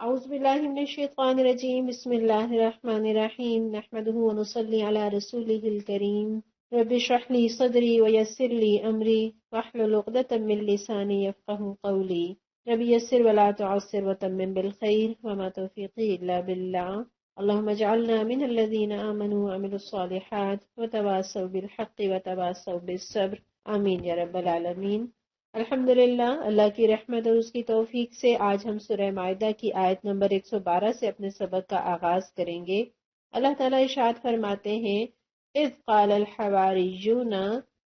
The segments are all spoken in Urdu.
اعوذ باللہ من الشیطان الرجیم بسم اللہ الرحمن الرحیم نحمده ونصلی علی رسولہ الکریم رب اشرح لی صدری ویسر لی امری واحلل عقدۃ من لسانی یفقهوا قولی رب یسر ولا تعسر وتمم بالخیر وما توفیقی الا باللہ اللهم اجعلنا من الذین آمنوا وعملوا الصالحات وتواصوا بالحق وتواصوا بالصبر آمین یا رب العالمین۔ الحمدللہ، اللہ کی رحمت اور اس کی توفیق سے آج ہم سورہ مائدہ کی آیت نمبر 112 سے اپنے سبق کا آغاز کریں گے۔ اللہ تعالیٰ ارشاد فرماتے ہیں، اذ قال الحواریون،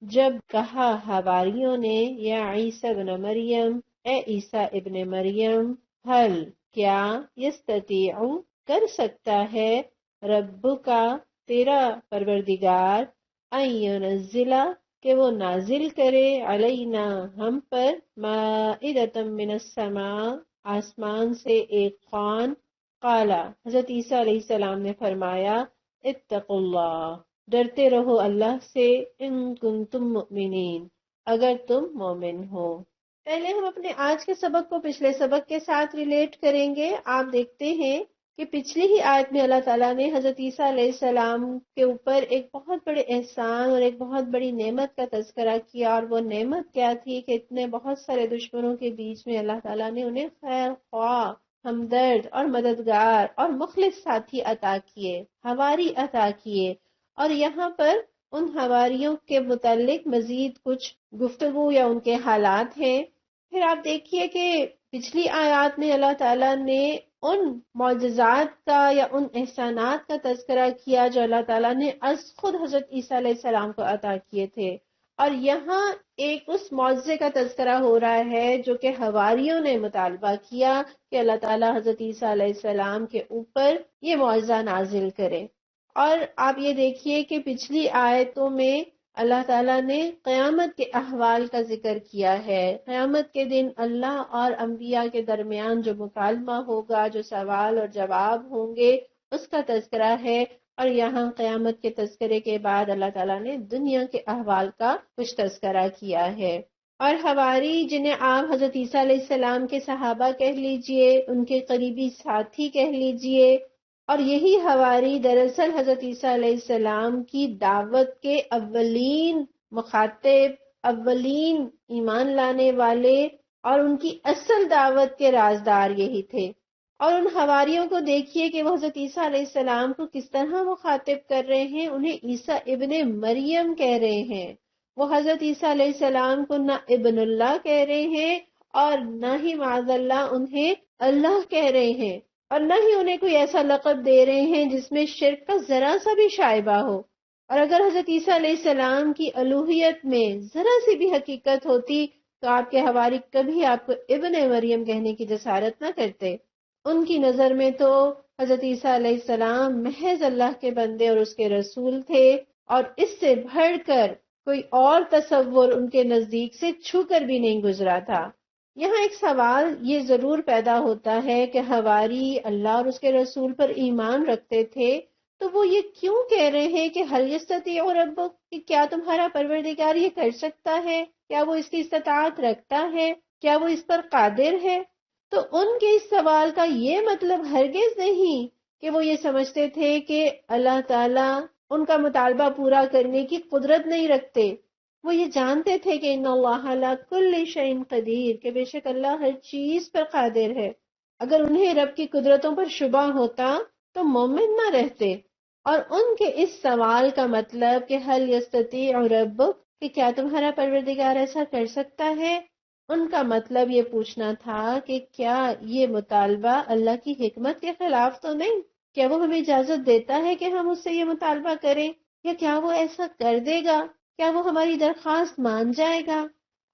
جب کہا حواریوں نے، یا عیسیٰ ابن مریم، اے عیسیٰ ابن مریم، حل کیا، یستطیع کر سکتا ہے، ربک تیرا پروردگار، ان ینزل کہ وہ نازل کرے، علینا ہم پر، مائدۃ من السماء آسمان سے ایک خوان۔ قالا حضرت عیسیٰ علیہ السلام نے فرمایا، اتقوا اللہ ڈرتے رہو اللہ سے، ان کنتم مؤمنین اگر تم مومن ہو۔ پہلے ہم اپنے آج کے سبق کو پچھلے سبق کے ساتھ ریلیٹ کریں گے۔ آپ دیکھتے ہیں کہ پچھلی ہی آیت میں اللہ تعالیٰ نے حضرت عیسیٰ علیہ السلام کے اوپر ایک بہت بڑے احسان اور ایک بہت بڑی نعمت کا تذکرہ کیا، اور وہ نعمت کیا تھی کہ اتنے بہت سارے دشمنوں کے بیچ میں اللہ تعالیٰ نے انہیں خیر خواہ، ہمدرد اور مددگار اور مخلص ساتھی عطا کیے، حواری عطا کیے۔ اور یہاں پر ان حواریوں کے متعلق مزید کچھ گفتگو یا ان کے حالات ہیں۔ پھر آپ دیکھیے کہ پچھلی آیات میں اللہ تعالیٰ نے ان معجزات کا یا ان احسانات کا تذکرہ کیا جو اللہ تعالیٰ نے از خود حضرت عیسیٰ علیہ السلام کو عطا کیے تھے، اور یہاں ایک اس معجزے کا تذکرہ ہو رہا ہے جو کہ حواریوں نے مطالبہ کیا کہ اللہ تعالیٰ حضرت عیسیٰ علیہ السلام کے اوپر یہ معجزہ نازل کرے۔ اور آپ یہ دیکھیے کہ پچھلی آیتوں میں اللہ تعالیٰ نے قیامت کے احوال کا ذکر کیا ہے، قیامت کے دن اللہ اور انبیاء کے درمیان جو مکالمہ ہوگا، جو سوال اور جواب ہوں گے، اس کا تذکرہ ہے۔ اور یہاں قیامت کے تذکرے کے بعد اللہ تعالیٰ نے دنیا کے احوال کا کچھ تذکرہ کیا ہے۔ اور حواری، جنہیں آپ حضرت عیسیٰ علیہ السلام کے صحابہ کہہ لیجئے، ان کے قریبی ساتھی کہہ لیجئے، اور یہی حواری دراصل حضرت عیسیٰ علیہ السلام کی دعوت کے اولین مخاطب، اولین ایمان لانے والے اور ان کی اصل دعوت کے رازدار یہی تھے۔ اور ان حواریوں کو دیکھیے کہ وہ حضرت عیسیٰ علیہ السلام کو کس طرح مخاطب کر رہے ہیں، انہیں عیسیٰ ابن مریم کہہ رہے ہیں۔ وہ حضرت عیسیٰ علیہ السلام کو نہ ابن اللہ کہہ رہے ہیں اور نہ ہی معاذ اللہ انہیں اللہ کہہ رہے ہیں، اور نہ ہی انہیں کوئی ایسا لقب دے رہے ہیں جس میں شرک کا ذرا سا بھی شائبہ ہو۔ اور اگر حضرت عیسیٰ علیہ السلام کی الوہیت میں ذرا سی بھی حقیقت ہوتی تو آپ کے حواری کبھی آپ کو ابن مریم کہنے کی جسارت نہ کرتے۔ ان کی نظر میں تو حضرت عیسیٰ علیہ السلام محض اللہ کے بندے اور اس کے رسول تھے، اور اس سے بڑھ کر کوئی اور تصور ان کے نزدیک سے چھو کر بھی نہیں گزرا تھا۔ یہاں ایک سوال یہ ضرور پیدا ہوتا ہے کہ حواری اللہ اور اس کے رسول پر ایمان رکھتے تھے، تو وہ یہ کیوں کہہ رہے ہیں کہ حل یستطیع ربک، کہ کیا تمہارا پروردگار یہ کر سکتا ہے، کیا وہ اس کی استطاعت رکھتا ہے، کیا وہ اس پر قادر ہے؟ تو ان کے اس سوال کا یہ مطلب ہرگز نہیں کہ وہ یہ سمجھتے تھے کہ اللہ تعالیٰ ان کا مطالبہ پورا کرنے کی قدرت نہیں رکھتے۔ وہ یہ جانتے تھے کہ ان اللہ علی کل شیء قدیر، کہ بے شک اللہ ہر چیز پر قادر ہے۔ اگر انہیں رب کی قدرتوں پر شبہ ہوتا تو مومن نہ رہتے۔ اور ان کے اس سوال کا مطلب کہ حل یستطیع ربک، کہ کیا تمہارا پروردگار ایسا کر سکتا ہے، ان کا مطلب یہ پوچھنا تھا کہ کیا یہ مطالبہ اللہ کی حکمت کے خلاف تو نہیں؟ کیا وہ ہمیں اجازت دیتا ہے کہ ہم اس سے یہ مطالبہ کریں، یا کیا وہ ایسا کر دے گا؟ کیا وہ ہماری درخواست مان جائے گا؟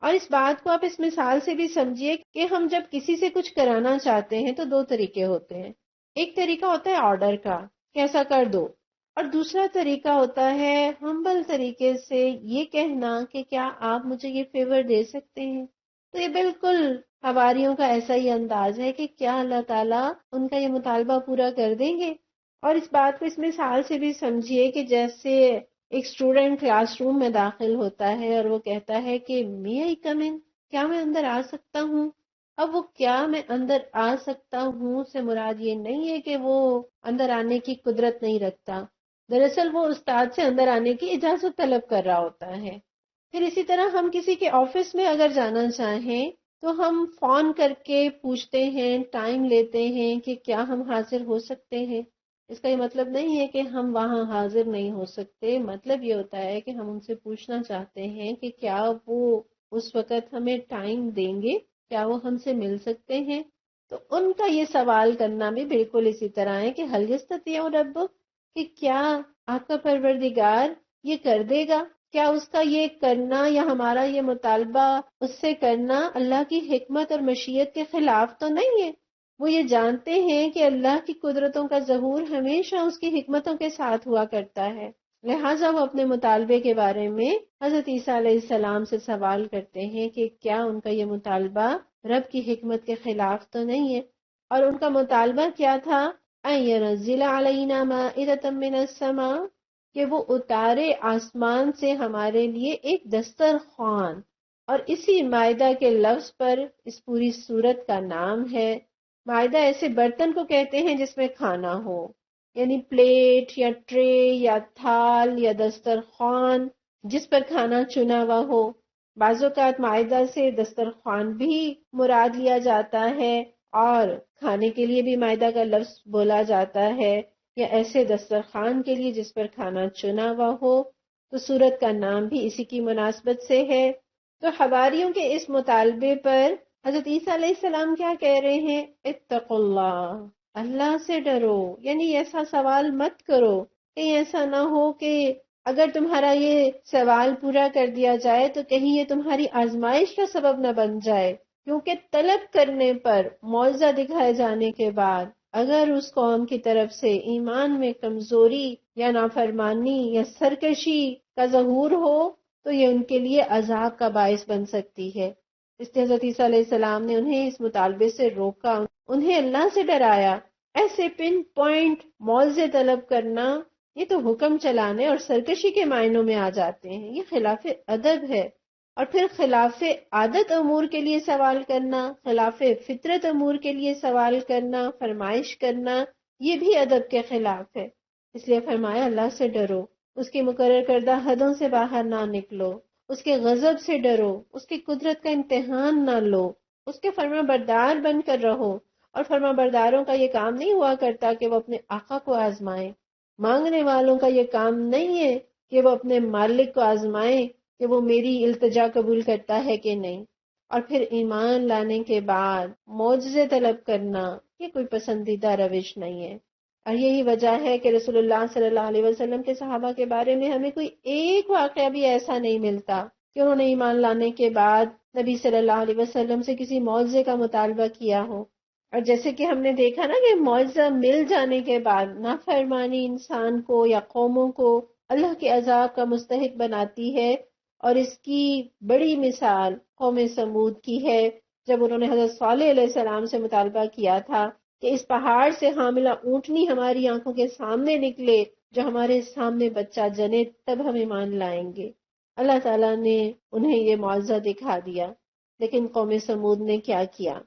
اور اس بات کو آپ اس مثال سے بھی سمجھیے کہ ہم جب کسی سے کچھ کرانا چاہتے ہیں تو دو طریقے ہوتے ہیں۔ ایک طریقہ ہوتا ہے آرڈر کا، کہ ایسا کر دو، اور دوسرا طریقہ ہوتا ہے ہمبل طریقے سے یہ کہنا کہ کیا آپ مجھے یہ فیور دے سکتے ہیں۔ تو یہ بالکل حواریوں کا ایسا ہی انداز ہے کہ کیا اللہ تعالیٰ ان کا یہ مطالبہ پورا کر دیں گے؟ اور اس بات کو اس مثال سے بھی سمجھیے کہ جیسے ایک اسٹوڈنٹ کلاس روم میں داخل ہوتا ہے اور وہ کہتا ہے کہ may I come in؟ کیا میں اندر آ سکتا ہوں؟ اب وہ کیا میں اندر آ سکتا ہوں سے مراد یہ نہیں ہے کہ وہ اندر آنے کی قدرت نہیں رکھتا، دراصل وہ استاد سے اندر آنے کی اجازت طلب کر رہا ہوتا ہے۔ پھر اسی طرح ہم کسی کے آفس میں اگر جانا چاہیں تو ہم فون کر کے پوچھتے ہیں، ٹائم لیتے ہیں کہ کیا ہم حاضر ہو سکتے ہیں۔ اس کا یہ مطلب نہیں ہے کہ ہم وہاں حاضر نہیں ہو سکتے، مطلب یہ ہوتا ہے کہ ہم ان سے پوچھنا چاہتے ہیں کہ کیا وہ اس وقت ہمیں ٹائم دیں گے، کیا وہ ہم سے مل سکتے ہیں۔ تو ان کا یہ سوال کرنا بھی بالکل اسی طرح ہے کہ حل یستطیع ربک، کہ کیا آپ کا پروردگار یہ کر دے گا، کیا اس کا یہ کرنا یا ہمارا یہ مطالبہ اس سے کرنا اللہ کی حکمت اور مشیت کے خلاف تو نہیں ہے۔ وہ یہ جانتے ہیں کہ اللہ کی قدرتوں کا ظہور ہمیشہ اس کی حکمتوں کے ساتھ ہوا کرتا ہے، لہٰذا وہ اپنے مطالبے کے بارے میں حضرت عیسیٰ علیہ السلام سے سوال کرتے ہیں کہ کیا ان کا یہ مطالبہ رب کی حکمت کے خلاف تو نہیں ہے۔ اور ان کا مطالبہ کیا تھا؟ ان ينزل علينا مائدة من السماء، کہ وہ اتارے آسمان سے ہمارے لیے ایک دسترخوان۔ اور اسی مائدہ کے لفظ پر اس پوری سورت کا نام ہے۔ مائدہ ایسے برتن کو کہتے ہیں جس میں کھانا ہو، یعنی پلیٹ یا ٹرے یا تھال یا دسترخوان جس پر کھانا چنا ہوا ہو۔ بعض اوقات مائدہ سے دسترخوان بھی مراد لیا جاتا ہے، اور کھانے کے لیے بھی مائدہ کا لفظ بولا جاتا ہے، یا ایسے دسترخوان کے لیے جس پر کھانا چنا ہوا ہو۔ تو سورت کا نام بھی اسی کی مناسبت سے ہے۔ تو حواریوں کے اس مطالبے پر حضرت عیسیٰ علیہ السلام کیا کہہ رہے ہیں؟ اتقوا اللہ، اللہ سے ڈرو، یعنی ایسا سوال مت کرو، کہیں ایسا نہ ہو کہ اگر تمہارا یہ سوال پورا کر دیا جائے تو کہیں یہ تمہاری آزمائش کا سبب نہ بن جائے، کیونکہ طلب کرنے پر، معجزہ دکھائے جانے کے بعد اگر اس قوم کی طرف سے ایمان میں کمزوری یا نافرمانی یا سرکشی کا ظہور ہو تو یہ ان کے لیے عذاب کا باعث بن سکتی ہے۔ اس لیے حضرت عیسیٰ علیہ السلام نے انہیں اس مطالبے سے روکا، انہیں اللہ سے ڈرایا۔ ایسے پن پوائنٹ معاوضے طلب کرنا یہ تو حکم چلانے اور سرکشی کے معنوں میں آ جاتے ہیں، یہ خلاف ادب ہے۔ اور پھر خلاف عادت امور کے لیے سوال کرنا، خلاف فطرت امور کے لیے سوال کرنا، فرمائش کرنا، یہ بھی ادب کے خلاف ہے۔ اس لیے فرمایا اللہ سے ڈرو، اس کی مقرر کردہ حدوں سے باہر نہ نکلو، اس کے غضب سے ڈرو، اس کی قدرت کا امتحان نہ لو، اس کے فرما بردار بن کر رہو۔ اور فرما برداروں کا یہ کام نہیں ہوا کرتا کہ وہ اپنے آقا کو آزمائیں، مانگنے والوں کا یہ کام نہیں ہے کہ وہ اپنے مالک کو آزمائیں کہ وہ میری التجا قبول کرتا ہے کہ نہیں۔ اور پھر ایمان لانے کے بعد معجزے طلب کرنا یہ کوئی پسندیدہ روش نہیں ہے۔ اور یہی وجہ ہے کہ رسول اللہ صلی اللہ علیہ وسلم کے صحابہ کے بارے میں ہمیں کوئی ایک واقعہ بھی ایسا نہیں ملتا کہ انہوں نے ایمان لانے کے بعد نبی صلی اللہ علیہ وسلم سے کسی معجزے کا مطالبہ کیا ہو۔ اور جیسے کہ ہم نے دیکھا نا کہ معجزہ مل جانے کے بعد نافرمانی انسان کو یا قوموں کو اللہ کے عذاب کا مستحق بناتی ہے۔ اور اس کی بڑی مثال قوم سمود کی ہے، جب انہوں نے حضرت صالح علیہ السلام سے مطالبہ کیا تھا کہ اس پہاڑ سے حاملہ اونٹنی ہماری آنکھوں کے سامنے نکلے، جو ہمارے سامنے بچہ جنے، تب ہم ایمان لائیں گے۔ اللہ تعالیٰ نے انہیں یہ معجزہ دکھا دیا، لیکن قوم سمود نے کیا کیا؟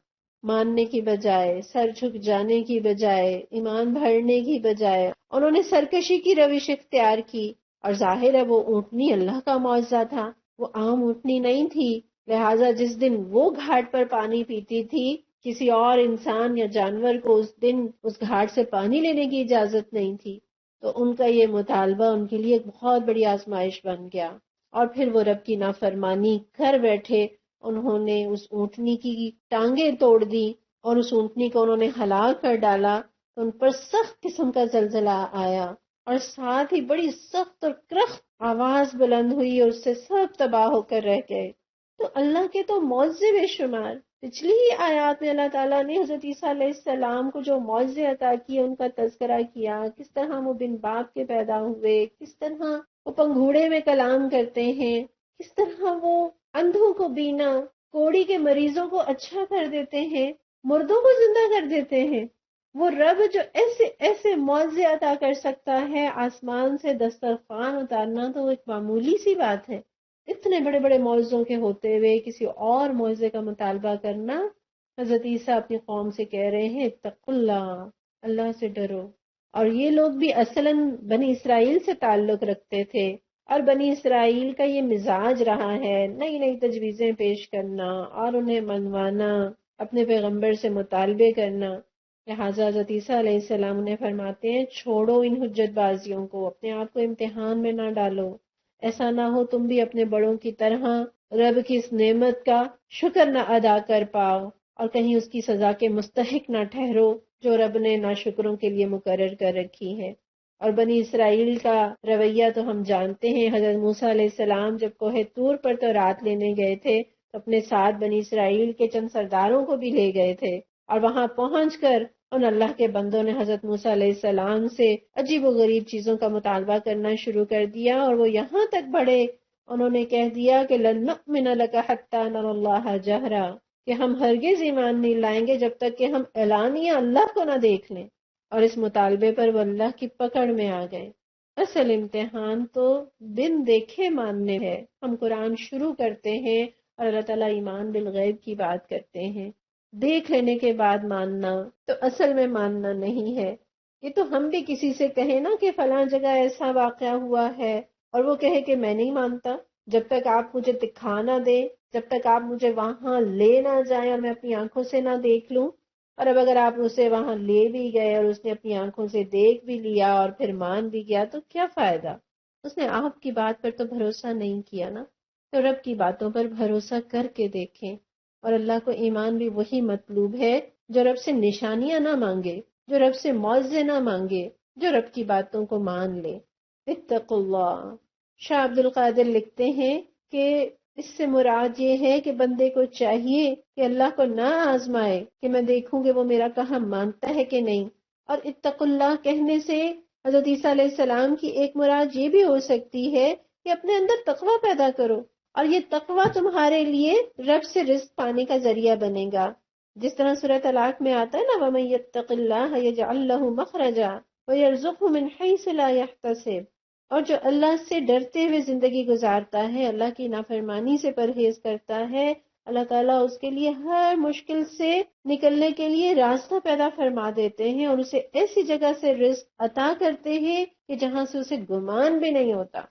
ماننے کی بجائے، سر جھک جانے کی بجائے، ایمان بھرنے کی بجائے انہوں نے سرکشی کی روش اختیار کی۔ اور ظاہر ہے وہ اونٹنی اللہ کا معجزہ تھا، وہ عام اونٹنی نہیں تھی، لہٰذا جس دن وہ گھاٹ پر پانی پیتی تھی کسی اور انسان یا جانور کو اس دن اس گھاٹ سے پانی لینے کی اجازت نہیں تھی۔ تو ان کا یہ مطالبہ ان کے لیے ایک بہت بڑی آزمائش بن گیا، اور پھر وہ رب کی نافرمانی کر بیٹھے۔ انہوں نے اس اونٹنی کی ٹانگیں توڑ دی اور اس اونٹنی کو انہوں نے ہلاک کر ڈالا، تو ان پر سخت قسم کا زلزلہ آیا، اور ساتھ ہی بڑی سخت اور کرخت آواز بلند ہوئی، اور اس سے سب تباہ ہو کر رہ گئے۔ تو اللہ کے تو معجزے بے شمار۔ پچھلی ہی آیات میں اللہ تعالیٰ نے حضرت عیسیٰ علیہ السلام کو جو معجزے عطا کیے ان کا تذکرہ کیا، کس طرح وہ بن باپ کے پیدا ہوئے، کس طرح وہ پنگھوڑے میں کلام کرتے ہیں، کس طرح وہ اندھوں کو بینا، کوڑی کے مریضوں کو اچھا کر دیتے ہیں، مردوں کو زندہ کر دیتے ہیں۔ وہ رب جو ایسے ایسے معجزے عطا کر سکتا ہے، آسمان سے دسترخوان اتارنا تو ایک معمولی سی بات ہے۔ اتنے بڑے بڑے معجزوں کے ہوتے ہوئے کسی اور معجزے کا مطالبہ کرنا حضرت عیسیٰ اپنی قوم سے کہہ رہے ہیں اتقوا اللہ، اللہ سے ڈرو۔ اور یہ لوگ بھی اصلاً بنی اسرائیل سے تعلق رکھتے تھے، اور بنی اسرائیل کا یہ مزاج رہا ہے نئی نئی تجویزیں پیش کرنا اور انہیں منوانا، اپنے پیغمبر سے مطالبے کرنا۔ لہٰذا حضرت عیسیٰ علیہ السلام انہیں فرماتے ہیں چھوڑو ان حجت بازیوں کو، اپنے آپ کو امتحان میں نہ ڈالو، ایسا نہ ہو تم بھی اپنے بڑوں کی طرح رب کی اس نعمت کا شکر نہ ادا کر پاؤ اور کہیں اس کی سزا کے مستحق نہ ٹھہرو جو رب نے ناشکروں کے لیے مقرر کر رکھی ہے۔ اور بنی اسرائیل کا رویہ تو ہم جانتے ہیں، حضرت موسیٰ علیہ السلام جب کوہ طور پر تو رات لینے گئے تھے تو اپنے ساتھ بنی اسرائیل کے چند سرداروں کو بھی لے گئے تھے، اور وہاں پہنچ کر ان اللہ کے بندوں نے حضرت موسیٰ علیہ السلام سے عجیب و غریب چیزوں کا مطالبہ کرنا شروع کر دیا، اور وہ یہاں تک بڑھے انہوں نے کہہ دیا کہ لن نؤمن لک حتی نری اللہ جہرا، کہ ہم ہرگز ایمان نہیں لائیں گے جب تک کہ ہم اعلانیہ اللہ کو نہ دیکھ لیں۔ اور اس مطالبے پر وہ اللہ کی پکڑ میں آ گئے۔ اصل امتحان تو بن دیکھے ماننے ہے۔ ہم قرآن شروع کرتے ہیں اور اللہ تعالیٰ ایمان بالغیب کی بات کرتے ہیں، دیکھ لینے کے بعد ماننا تو اصل میں ماننا نہیں ہے۔ یہ تو ہم بھی کسی سے کہیں نا کہ فلاں جگہ ایسا واقعہ ہوا ہے اور وہ کہے کہ میں نہیں مانتا، جب تک آپ مجھے دکھا نہ دیں، جب تک آپ مجھے وہاں لے نہ جائیں اور میں اپنی آنکھوں سے نہ دیکھ لوں۔ اور اب اگر آپ اسے وہاں لے بھی گئے اور اس نے اپنی آنکھوں سے دیکھ بھی لیا اور پھر مان بھی گیا تو کیا فائدہ؟ اس نے آپ کی بات پر تو بھروسہ نہیں کیا نا۔ تو رب کی باتوں پر بھروسہ کر کے دیکھیں۔ اور اللہ کو ایمان بھی وہی مطلوب ہے جو رب سے نشانیاں نہ مانگے، جو رب سے معاوضے نہ مانگے، جو رب کی باتوں کو مان لے۔ اتقوا اللہ۔ شاہ عبد القادر لکھتے ہیں کہ اس سے مراد یہ ہے کہ بندے کو چاہیے کہ اللہ کو نہ آزمائے کہ میں دیکھوں کہ وہ میرا کہا مانتا ہے کہ نہیں۔ اور اتقوا اللہ کہنے سے حضرت عیسیٰ علیہ السلام کی ایک مراد یہ بھی ہو سکتی ہے کہ اپنے اندر تقوی پیدا کرو، اور یہ تقوی تمہارے لیے رب سے رزق پانے کا ذریعہ بنے گا۔ جس طرح سورۃ طلاق میں آتا ہے نا وَمَن يَتَّقِ اللَّهَ يَجْعَل لَّهُ مَخْرَجًا وَيَرْزُقْهُ مِنْ حَيْثُ لَا يَحْتَسِبُ، اور جو اللہ سے ڈرتے ہوئے زندگی گزارتا ہے، اللہ کی نافرمانی سے پرہیز کرتا ہے، اللہ تعالیٰ اس کے لیے ہر مشکل سے نکلنے کے لیے راستہ پیدا فرما دیتے ہیں اور اسے ایسی جگہ سے رزق عطا کرتے ہیں کہ جہاں سے اسے گمان بھی نہیں ہوتا۔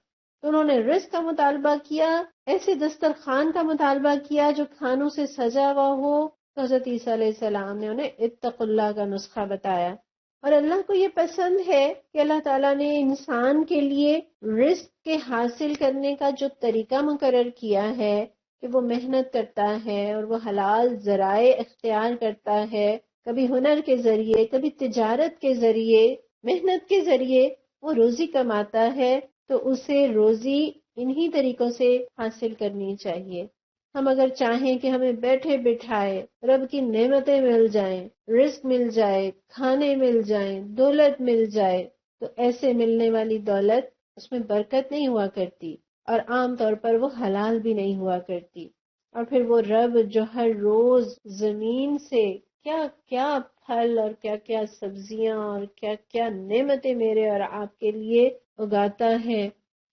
تو انہوں نے رزق کا مطالبہ کیا، ایسے دسترخوان کا مطالبہ کیا جو کھانوں سے سجا ہوا ہو، تو حضرت عیسیٰ علیہ السلام نے انہیں اتقوا اللہ کا نسخہ بتایا۔ اور اللہ کو یہ پسند ہے کہ اللہ تعالیٰ نے انسان کے لیے رزق کے حاصل کرنے کا جو طریقہ مقرر کیا ہے کہ وہ محنت کرتا ہے اور وہ حلال ذرائع اختیار کرتا ہے، کبھی ہنر کے ذریعے، کبھی تجارت کے ذریعے، محنت کے ذریعے وہ روزی کماتا ہے، تو اسے روزی انہی طریقوں سے حاصل کرنی چاہیے۔ ہم اگر چاہیں کہ ہمیں بیٹھے بٹھائے رب کی نعمتیں مل جائیں، رزق مل جائے، کھانے مل جائیں، دولت مل جائے، تو ایسے ملنے والی دولت اس میں برکت نہیں ہوا کرتی، اور عام طور پر وہ حلال بھی نہیں ہوا کرتی۔ اور پھر وہ رب جو ہر روز زمین سے کیا کیا پھل اور کیا کیا سبزیاں اور کیا کیا نعمتیں میرے اور آپ کے لیے اگاتا ہے،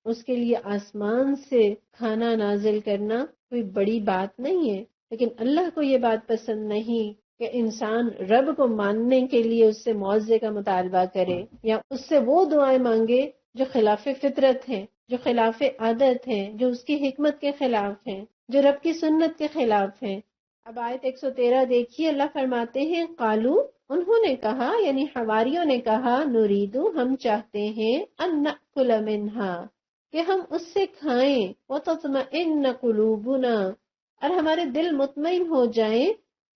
اس کے لیے آسمان سے کھانا نازل کرنا کوئی بڑی بات نہیں ہے۔ لیکن اللہ کو یہ بات پسند نہیں کہ انسان رب کو ماننے کے لیے اس سے معاوضے کا مطالبہ کرے یا اس سے وہ دعائیں مانگے جو خلاف فطرت ہیں، جو خلاف عادت ہیں، جو اس کی حکمت کے خلاف ہیں، جو رب کی سنت کے خلاف ہیں۔ اب آیت 113 دیکھیے، اللہ فرماتے ہیں قالو، انہوں نے کہا یعنی حواریوں نے کہا، نریدو، ہم چاہتے ہیں، ان نأکل منہا، کہ ہم اس سے کھائیں، وتطمئن قلوبنا، اور ہمارے دل مطمئن ہو جائیں،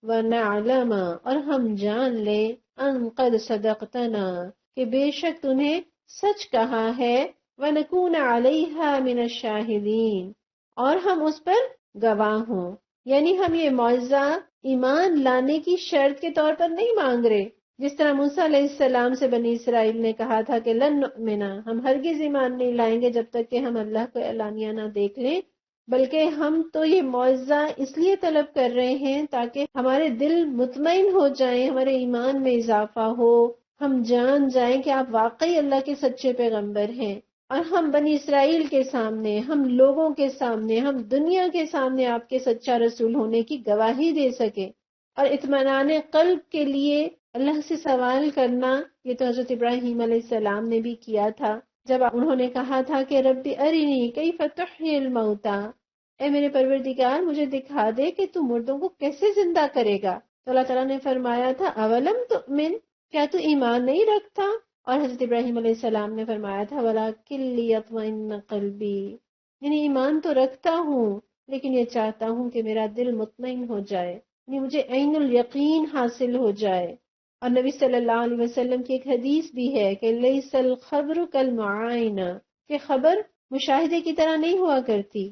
ونعلم، اور ہم جان لیں، ان قد صدقتنا، کہ بے شک تمہیں سچ کہا ہے، ونکون علیہا من الشاہدین، اور ہم اس پر گواہ ہوں۔ یعنی ہم یہ معجزہ ایمان لانے کی شرط کے طور پر نہیں مانگ رہے، جس طرح موسیٰ علیہ السلام سے بنی اسرائیل نے کہا تھا کہ لن نؤمنا، ہم ہرگز ایمان نہیں لائیں گے جب تک کہ ہم اللہ کو اعلانیہ نہ دیکھ لیں، بلکہ ہم تو یہ معجزہ اس لیے طلب کر رہے ہیں تاکہ ہمارے دل مطمئن ہو جائیں، ہمارے ایمان میں اضافہ ہو، ہم جان جائیں کہ آپ واقعی اللہ کے سچے پیغمبر ہیں، اور ہم بنی اسرائیل کے سامنے، ہم لوگوں کے سامنے، ہم دنیا کے سامنے آپ کے سچا رسول ہونے کی گواہی دے سکیں۔ اور اطمینان قلب کے لیے اللہ سے سوال کرنا، یہ تو حضرت ابراہیم علیہ السلام نے بھی کیا تھا جب انہوں نے کہا تھا کہ رب ارنی کیف تحیی الموتى، اے میرے پروردگار مجھے دکھا دے کہ تو مردوں کو کیسے زندہ کرے گا۔ تو اللہ تعالیٰ نے فرمایا تھا اولم تؤمن، کیا تو ایمان نہیں رکھتا؟ اور حضرت ابراہیم علیہ السلام نے فرمایا تھا ولکن لیطمئن قلبی، یعنی ایمان تو رکھتا ہوں لیکن یہ چاہتا ہوں کہ میرا دل مطمئن ہو جائے، یعنی مجھے عین الیقین حاصل ہو جائے۔ اور نبی صلی اللہ علیہ وسلم کی ایک حدیث بھی ہے کہ لیس الخبر کالمعائنہ، کہ خبر مشاہدے کی طرح نہیں ہوا کرتی،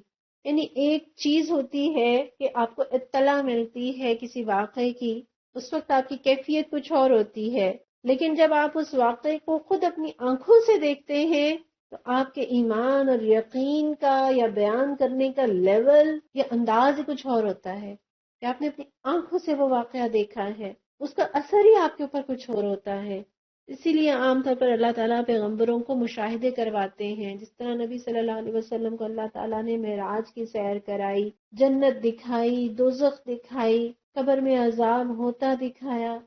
یعنی ایک چیز ہوتی ہے کہ آپ کو اطلاع ملتی ہے کسی واقعے کی، اس وقت آپ کی کیفیت کچھ اور ہوتی ہے، لیکن جب آپ اس واقعے کو خود اپنی آنکھوں سے دیکھتے ہیں تو آپ کے ایمان اور یقین کا یا بیان کرنے کا لیول یا انداز کچھ اور ہوتا ہے کہ آپ نے اپنی آنکھوں سے وہ واقعہ دیکھا ہے، اس کا اثر ہی آپ کے اوپر کچھ اور ہوتا ہے۔ اسی لیے عام طور پر اللہ تعالیٰ پیغمبروں کو مشاہدے کرواتے ہیں، جس طرح نبی صلی اللہ علیہ وسلم کو اللہ تعالیٰ نے معراج کی سیر کرائی، جنت دکھائی، دوزخ دکھائی، قبر میں عذاب ہوتا دکھایا،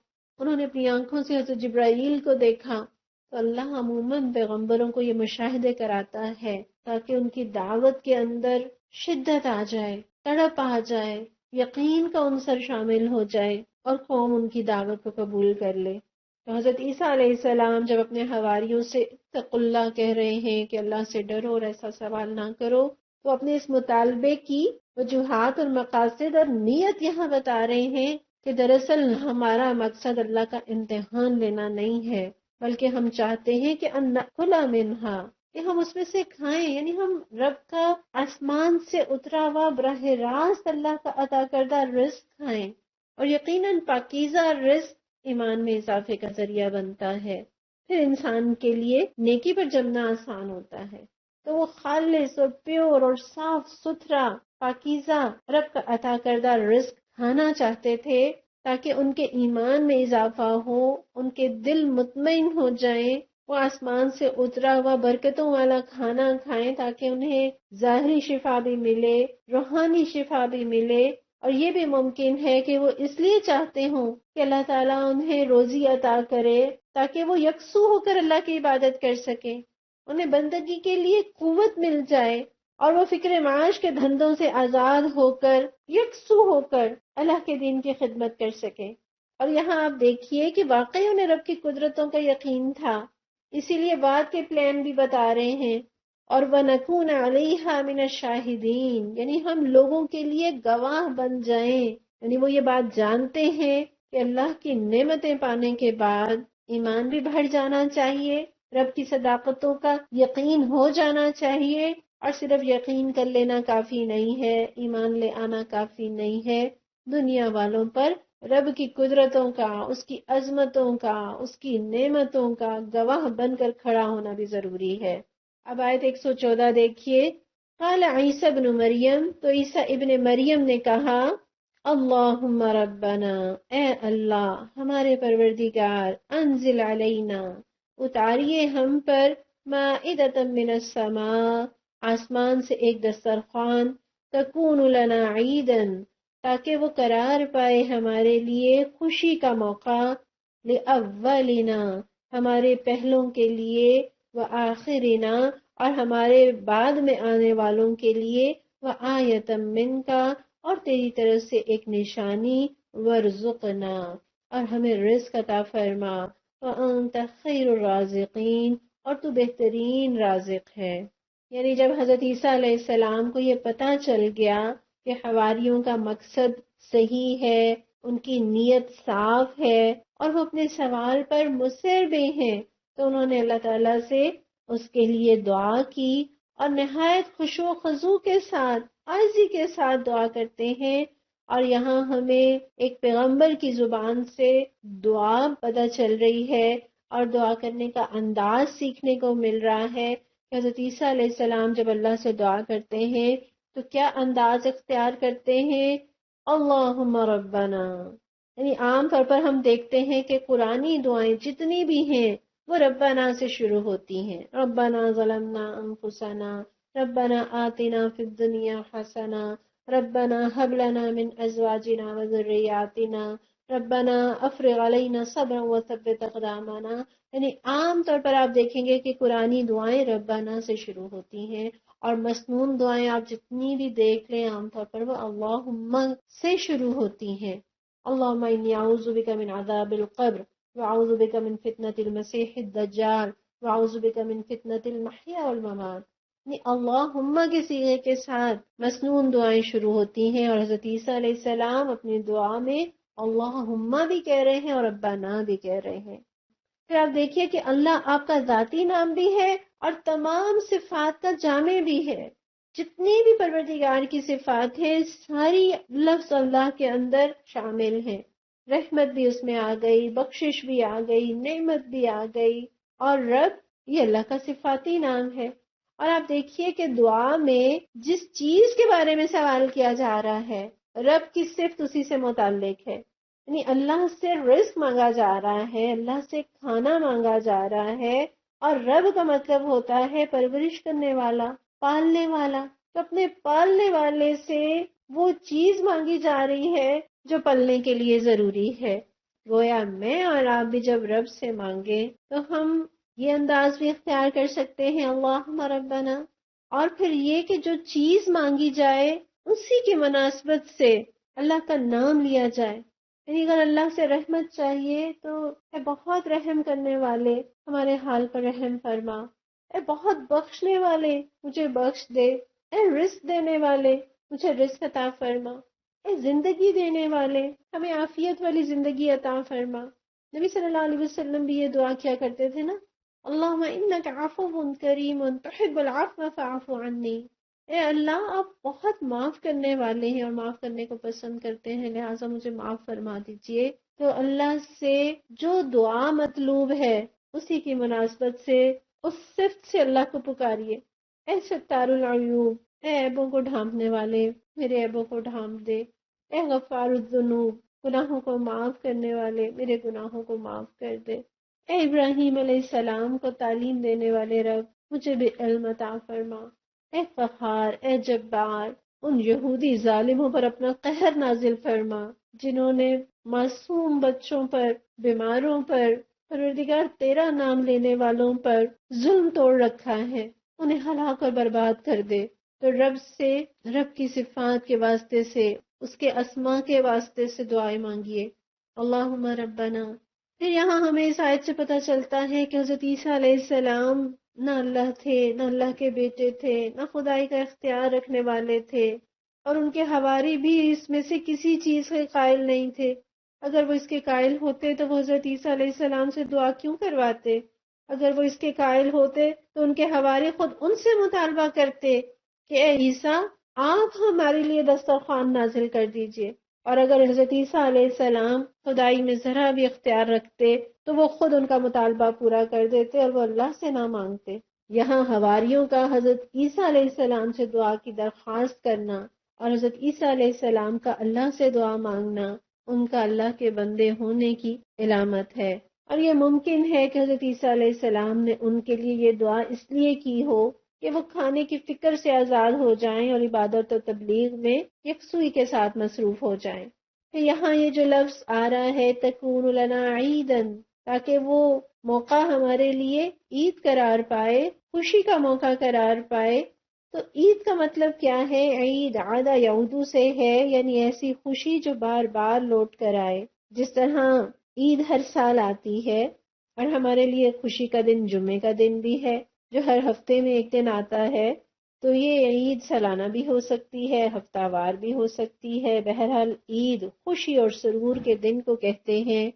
انہوں نے اپنی آنکھوں سے حضرت جبرائیل کو دیکھا۔ تو اللہ عموماً پیغمبروں کو یہ مشاہدے کراتا ہے تاکہ ان کی دعوت کے اندر شدت آ جائے، تڑپ آ جائے، یقین کا عنصر شامل ہو جائے اور قوم ان کی دعوت کو قبول کر لے۔ تو حضرت عیسیٰ علیہ السلام جب اپنے حواریوں سے اتقوا اللہ کہہ رہے ہیں کہ اللہ سے ڈرو اور ایسا سوال نہ کرو، تو اپنے اس مطالبے کی وجوہات اور مقاصد اور نیت یہاں بتا رہے ہیں کہ دراصل ہمارا مقصد اللہ کا امتحان لینا نہیں ہے، بلکہ ہم چاہتے ہیں کہ ان نأکل منہا، کہ ہم اس میں سے کھائیں، یعنی ہم رب کا آسمان سے اترا ہوا براہ راست اللہ کا عطا کردہ رزق کھائیں، اور یقیناً پاکیزہ رزق ایمان میں اضافے کا ذریعہ بنتا ہے، پھر انسان کے لیے نیکی پر جمنا آسان ہوتا ہے۔ تو وہ خالص اور پیور اور صاف ستھرا پاکیزہ رب کا عطا کردہ رزق کھانا چاہتے تھے تاکہ ان کے ایمان میں اضافہ ہو، ان کے دل مطمئن ہو جائیں، وہ آسمان سے اترا ہوا برکتوں والا کھانا کھائیں تاکہ انہیں ظاہری شفا بھی ملے، روحانی شفا بھی ملے، اور یہ بھی ممکن ہے کہ وہ اس لیے چاہتے ہوں کہ اللہ تعالیٰ انہیں روزی عطا کرے تاکہ وہ یکسو ہو کر اللہ کی عبادت کر سکیں، انہیں بندگی کے لیے قوت مل جائے اور وہ فکر معاش کے دھندوں سے آزاد ہو کر یکسو ہو کر اللہ کے دین کی خدمت کر سکیں۔ اور یہاں آپ دیکھیے کہ واقعی انہیں رب کی قدرتوں کا یقین تھا، اسی لیے بعد کے پلان بھی بتا رہے ہیں، اور وَنَكُونَ عَلَيْهَا مِنَ الشَّاهِدِينَ، یعنی ہم لوگوں کے لیے گواہ بن جائیں، یعنی وہ یہ بات جانتے ہیں کہ اللہ کی نعمتیں پانے کے بعد ایمان بھی بڑھ جانا چاہیے، رب کی صداقتوں کا یقین ہو جانا چاہیے، اور صرف یقین کر لینا کافی نہیں ہے، ایمان لے آنا کافی نہیں ہے، دنیا والوں پر رب کی قدرتوں کا، اس کی عظمتوں کا، اس کی نعمتوں کا گواہ بن کر کھڑا ہونا بھی ضروری ہے۔ اب آیت 114 دیکھیے، قال عیسی ابن مریم، تو عیسیٰ ابن مریم نے کہا، اللہم ربنا، اے اللہ ہمارے پروردگار، انزل علینا، اتاریے ہم پر، مائدۃ من السماء، آسمان سے ایک دسترخوان، تکون لنا عیداً، تاکہ وہ قرار پائے ہمارے لیے خوشی کا موقع، لأولنا، ہمارے پہلوں کے لیے، وآخرنا، اور ہمارے بعد میں آنے والوں کے لیے، وآیۃ منک، اور تیری طرف سے ایک نشانی، وارزقنا، اور ہمیں رزق عطا فرما، وانت خیر الرازقین، اور تو بہترین رازق ہے۔ یعنی جب حضرت عیسیٰ علیہ السلام کو یہ پتہ چل گیا کہ حواریوں کا مقصد صحیح ہے، ان کی نیت صاف ہے، اور وہ اپنے سوال پر مصر بھی ہیں، تو انہوں نے اللہ تعالیٰ سے اس کے لیے دعا کی، اور نہایت خشوع و خضوع کے ساتھ، عاجزی کے ساتھ دعا کرتے ہیں۔ اور یہاں ہمیں ایک پیغمبر کی زبان سے دعا پتہ چل رہی ہے، اور دعا کرنے کا انداز سیکھنے کو مل رہا ہے۔ حضرت عیسیٰ علیہ السلام جب اللہ سے دعا کرتے ہیں تو کیا انداز اختیار کرتے ہیں؟ اللہم ربنا، یعنی عام طور پر ہم دیکھتے ہیں کہ قرآنی دعائیں جتنی بھی ہیں وہ ربنا سے شروع ہوتی ہیں، ربنا ظلمنا انفسنا، ربنا آتنا فی الدنیا حسنہ، ربنا هب لنا من ازواجنا وذرياتنا ربنا افرغ علینا صبرا وثبت اقدامنا. یعنی عام طور پر آپ دیکھیں گے کہ قرآنی دعائیں ربنا سے شروع ہوتی ہیں، اور مسنون دعائیں آپ جتنی بھی دیکھ لیں عام طور پر وہ اللہم سے شروع ہوتی ہیں. اللہم انی اعوذ بک من عذاب القبر واعوذ بک من فتنة المسیح الدجال واعوذ بک من فتنة المحیا والممات. یعنی اللہم کے صیغے کے ساتھ مسنون دعائیں شروع ہوتی ہیں، اور حضرت عیسیٰ علیہ السلام اپنی دعا میں اللہم بھی کہہ رہے ہیں اور ربنا بھی کہہ رہے ہیں. پھر آپ دیکھیے کہ اللہ آپ کا ذاتی نام بھی ہے اور تمام صفات کا جامع بھی ہے. جتنی بھی پروردگار کی صفات ہیں ساری لفظ اللہ کے اندر شامل ہیں. رحمت بھی اس میں آ گئی، بخشش بھی آ گئی، نعمت بھی آ گئی، اور رب یہ اللہ کا صفاتی نام ہے. اور آپ دیکھیے کہ دعا میں جس چیز کے بارے میں سوال کیا جا رہا ہے رب کی صفت اسی سے متعلق ہے. یعنی اللہ سے رزق مانگا جا رہا ہے، اللہ سے کھانا مانگا جا رہا ہے، اور رب کا مطلب ہوتا ہے پرورش کرنے والا، پالنے والا. تو اپنے پالنے والے سے وہ چیز مانگی جا رہی ہے جو پلنے کے لیے ضروری ہے. گویا میں اور آپ بھی جب رب سے مانگے تو ہم یہ انداز بھی اختیار کر سکتے ہیں اللہم ربنا، اور پھر یہ کہ جو چیز مانگی جائے اسی کی مناسبت سے اللہ کا نام لیا جائے. یعنی اگر اللہ سے رحمت چاہیے تو اے بہت رحم کرنے والے ہمارے حال پر رحم فرما، اے بہت بخشنے والے مجھے بخش دے، اے رزق دینے والے مجھے رزق عطا فرما، اے زندگی دینے والے ہمیں عافیت والی زندگی عطا فرما. نبی صلی اللہ علیہ وسلم بھی یہ دعا کیا کرتے تھے نا، اللہم انک عفو کریم تحب العفو فاعف عنی. اے اللہ آپ بہت معاف کرنے والے ہیں اور معاف کرنے کو پسند کرتے ہیں، لہٰذا مجھے معاف فرما دیجئے. تو اللہ سے جو دعا مطلوب ہے اسی کی مناسبت سے اس صفت سے اللہ کو پکاریے. اے ستار العیوب، اے عیبوں کو ڈھانپنے والے میرے عیبوں کو ڈھانپ دے. اے غفار الذنوب، گناہوں کو معاف کرنے والے میرے گناہوں کو معاف کر دے. اے ابراہیم علیہ السلام کو تعلیم دینے والے رب مجھے بھی علم عطا فرما. اے قہار، اے جبار، ان یہودی ظالموں پر اپنا قہر نازل فرما جنہوں نے معصوم بچوں پر، بیماروں پر، پروردگار تیرا نام لینے والوں پر ظلم توڑ رکھا ہے، انہیں ہلاک اور برباد کر دے. تو رب سے، رب کی صفات کے واسطے سے، اس کے اسماء کے واسطے سے دعائیں مانگیے. اللہم ربنا. پھر یہاں ہمیں اس آیت سے پتہ چلتا ہے کہ حضرت عیسیٰ علیہ السلام نہ اللہ تھے، نہ اللہ کے بیٹے تھے، نہ خدائی کا اختیار رکھنے والے تھے، اور ان کے حواری بھی اس میں سے کسی چیز کے قائل نہیں تھے. اگر وہ اس کے قائل ہوتے تو وہ حضرت عیسیٰ علیہ السلام سے دعا کیوں کرواتے؟ اگر وہ اس کے قائل ہوتے تو ان کے حواری خود ان سے مطالبہ کرتے کہ اے عیسیٰ آپ ہمارے لیے دسترخوان نازل کر دیجئے. اور اگر حضرت عیسیٰ علیہ السلام خدائی میں ذرا بھی اختیار رکھتے تو وہ خود ان کا مطالبہ پورا کر دیتے اور وہ اللہ سے نہ مانگتے. یہاں حواریوں کا حضرت عیسیٰ علیہ السلام سے دعا کی درخواست کرنا اور حضرت عیسیٰ علیہ السلام کا اللہ سے دعا مانگنا ان کا اللہ کے بندے ہونے کی علامت ہے. اور یہ ممکن ہے کہ حضرت عیسیٰ علیہ السلام نے ان کے لیے یہ دعا اس لیے کی ہو کہ وہ کھانے کی فکر سے آزاد ہو جائیں اور عبادت و تبلیغ میں یکسوئی کے ساتھ مصروف ہو جائیں. یہاں یہ جو لفظ آ رہا ہے تکون لنا عیدن، تاکہ وہ موقع ہمارے لیے عید قرار پائے، خوشی کا موقع قرار پائے. تو عید کا مطلب کیا ہے؟ عید عاد یعود سے ہے، یعنی ایسی خوشی جو بار بار لوٹ کر آئے. جس طرح عید ہر سال آتی ہے اور ہمارے لیے خوشی کا دن جمعے کا دن بھی ہے جو ہر ہفتے میں ایک دن آتا ہے، تو یہ عید سالانہ بھی ہو سکتی ہے، ہفتہ وار بھی ہو سکتی ہے. بہرحال عید خوشی اور سرور کے دن کو کہتے ہیں،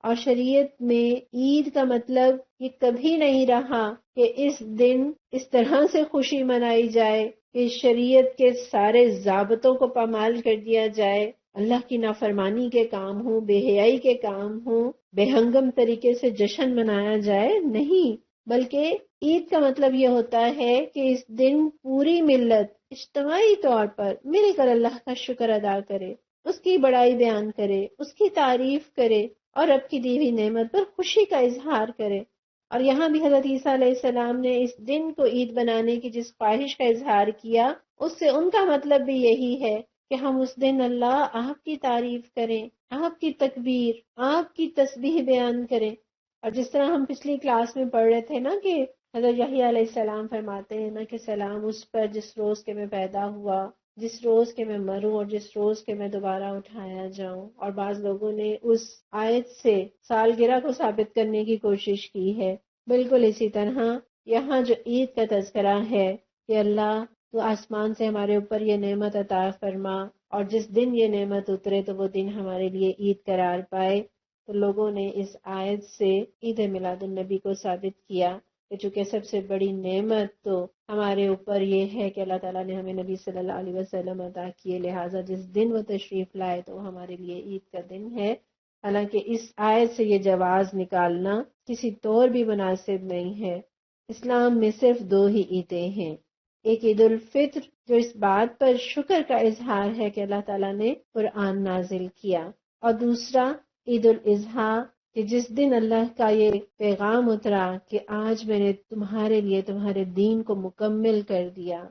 اور شریعت میں عید کا مطلب یہ کبھی نہیں رہا کہ اس دن اس طرح سے خوشی منائی جائے کہ شریعت کے سارے ضابطوں کو پامال کر دیا جائے، اللہ کی نافرمانی کے کام ہوں، بے حیائی کے کام ہوں، بے ہنگم طریقے سے جشن منایا جائے. نہیں، بلکہ عید کا مطلب یہ ہوتا ہے کہ اس دن پوری ملت اجتماعی طور پر مل کر اللہ کا شکر ادا کرے، اس کی بڑائی بیان کرے، اس کی تعریف کرے اور رب کی دی ہوئی نعمت پر خوشی کا اظہار کرے. اور یہاں بھی حضرت عیسیٰ علیہ السلام نے اس دن کو عید بنانے کی جس خواہش کا اظہار کیا، اس سے ان کا مطلب بھی یہی ہے کہ ہم اس دن اللہ آپ کی تعریف کریں، آپ کی تکبیر، آپ کی تسبیح بیان کریں. اور جس طرح ہم پچھلی کلاس میں پڑھ رہے تھے نا کہ حضرت یحییٰ علیہ السلام فرماتے ہیں نا کہ سلام اس پر جس روز کے میں پیدا ہوا، جس روز کے میں مروں اور جس روز کے میں دوبارہ اٹھایا جاؤں. اور بعض لوگوں نے اس آیت سے سالگرہ کو ثابت کرنے کی کوشش کی ہے. بالکل اسی طرح یہاں جو عید کا تذکرہ ہے کہ اللہ تو آسمان سے ہمارے اوپر یہ نعمت عطا فرما، اور جس دن یہ نعمت اترے تو وہ دن ہمارے لیے عید قرار پائے. تو لوگوں نے اس آیت سے عید میلاد النبی کو ثابت کیا کہ چونکہ سب سے بڑی نعمت تو ہمارے اوپر یہ ہے کہ اللہ تعالیٰ نے ہمیں نبی صلی اللہ علیہ وسلم عطا کیے، لہٰذا جس دن وہ تشریف لائے تو وہ ہمارے لیے عید کا دن ہے. حالانکہ اس آیت سے یہ جواز نکالنا کسی طور بھی مناسب نہیں ہے. اسلام میں صرف دو ہی عیدیں ہیں، ایک عید الفطر جو اس بات پر شکر کا اظہار ہے کہ اللہ تعالیٰ نے قرآن نازل کیا، اور دوسرا عید الاضحیٰ کہ جس دن اللہ کا یہ پیغام اترا کہ آج میں نے تمہارے لیے تمہارے دین کو مکمل کر دیا.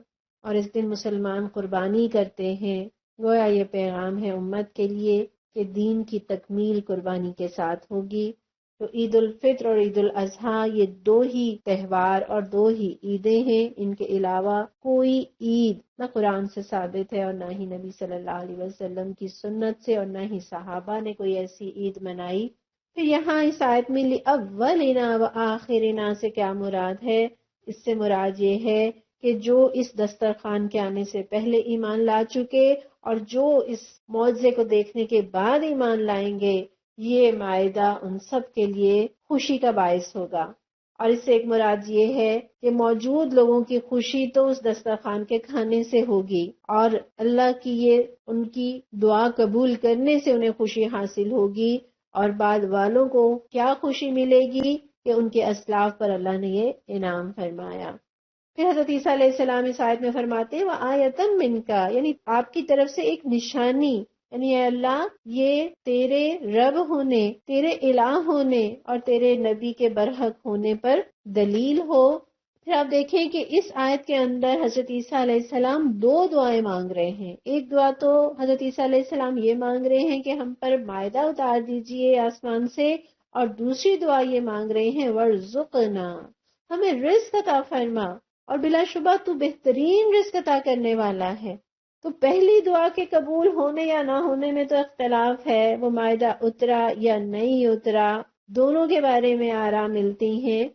اور اس دن مسلمان قربانی کرتے ہیں، گویا یہ پیغام ہے امت کے لیے کہ دین کی تکمیل قربانی کے ساتھ ہوگی. تو عید الفطر اور عید الاضحیٰ یہ دو ہی تہوار اور دو ہی عیدیں ہیں، ان کے علاوہ کوئی عید نہ قرآن سے ثابت ہے اور نہ ہی نبی صلی اللہ علیہ وسلم کی سنت سے، اور نہ ہی صحابہ نے کوئی ایسی عید منائی. پھر یہاں اس آیت میں لِأَوَّلِنَا وَآخِرِنَا سے کیا مراد ہے؟ اس سے مراد یہ ہے کہ جو اس دسترخوان کے آنے سے پہلے ایمان لا چکے اور جو اس معجزے کو دیکھنے کے بعد ایمان لائیں گے، یہ مائدہ ان سب کے لیے خوشی کا باعث ہوگا. اور اس سے ایک مراد یہ ہے کہ موجود لوگوں کی خوشی تو اس دسترخوان کے کھانے سے ہوگی، اور اللہ کی یہ ان کی دعا قبول کرنے سے انہیں خوشی حاصل ہوگی. اور بعد والوں کو کیا خوشی ملے گی کہ ان کے اسلاف پر اللہ نے یہ انعام فرمایا. پھر حضرت عیسیٰ علیہ السلام اس آیت میں فرماتے ہیں وَآیَةً مِّنْکَ، یعنی آپ کی طرف سے ایک نشانی، یعنی اے اللہ یہ تیرے رب ہونے، تیرے الہ ہونے اور تیرے نبی کے برحق ہونے پر دلیل ہو. پھر آپ دیکھیں کہ اس آیت کے اندر حضرت عیسیٰ علیہ السلام دو دعائیں مانگ رہے ہیں. ایک دعا تو حضرت عیسیٰ علیہ السلام یہ مانگ رہے ہیں کہ ہم پر مائدہ اتار دیجئے آسمان سے، اور دوسری دعا یہ مانگ رہے ہیں وَارْزُقْنَا، ہمیں رزق عطا فرما، اور بلا شبہ تو بہترین رزق عطا کرنے والا ہے. تو پہلی دعا کے قبول ہونے یا نہ ہونے میں تو اختلاف ہے، وہ مائدہ اترا یا نہیں اترا دونوں کے بارے میں آراء ملتی ہیں،